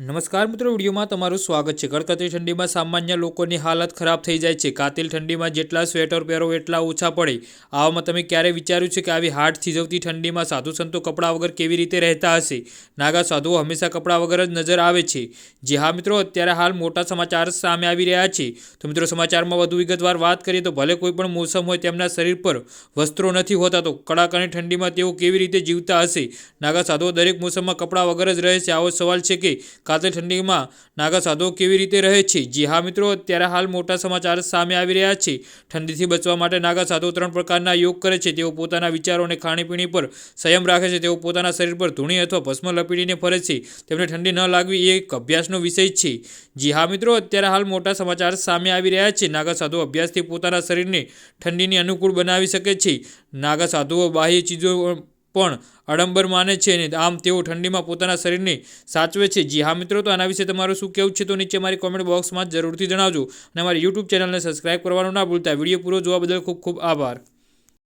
નમસ્કાર મિત્રો, વિડીયોમાં તમારું સ્વાગત છે। કડકડતી ઠંડીમાં સામાન્ય લોકોની હાલત ખરાબ થઈ જાય છે। કાતિલ ઠંડીમાં જેટલા સ્વેટર પહેરો એટલા ઓછા પડે। આવામાં તમે ક્યારે વિચાર્યું છે કે આવી હાડ થીજવતી ઠંડીમાં સાધુ સંતો કપડાં વગર કેવી રીતે રહેતા હશે? નાગા સાધુઓ હંમેશા કપડાં વગર જ નજર આવે છે। જી હા મિત્રો, અત્યારે હાલ મોટા સમાચાર સામે આવી રહ્યા છે। તો મિત્રો, સમાચારમાં વધુ વિગતવાર વાત કરીએ તો ભલે કોઈ પણ મોસમ હોય, તેમના શરીર પર વસ્ત્રો નથી હોતા, તો કડાકાની ઠંડીમાં તેઓ કેવી રીતે જીવતા હશે? નાગા સાધુઓ દરેક મોસમમાં કપડાં વગર જ રહે છે। આવો સવાલ છે કે કાતિલ ઠંડીમાં નાગા સાધુઓ કેવી રીતે રહે છે? જી હા મિત્રો, અત્યારે હાલ મોટા સમાચાર સામે આવી રહ્યા છે। ઠંડીથી બચવા માટે નાગા સાધુઓ 3 પ્રકારના યોગ કરે છે। તેઓ પોતાના વિચારો અને ખાણીપીણી પર સંયમ રાખે છે। તેઓ પોતાના શરીર પર ધૂણી અથવા ભસ્મ લપેટીને ફરે છે। તેમને ઠંડી ન લાગવી એ એક અભ્યાસનો વિષય છે। જી હા મિત્રો, અત્યારે હાલ મોટા સમાચાર સામે આવી રહ્યા છે। નાગા સાધુઓ અભ્યાસથી પોતાના શરીરને ઠંડીની અનુકૂળ બનાવી શકે છે। નાગા સાધુઓ બાહ્ય ચીજો પણ આડંબર માને છે અને આમ તેઓ ઠંડીમાં પોતાના શરીરને સાચવે છે। જી હા મિત્રો, તો આના વિશે તમારું શું કહેવું છે તો નીચે મારી કોમેન્ટ બોક્સમાં જરૂરથી જણાવજો અને અમારી યુટ્યુબ ચેનલને સબસ્ક્રાઇબ કરવાનું ના ભૂલતા। વિડીયો પૂરો જોવા બદલ ખૂબ ખૂબ આભાર।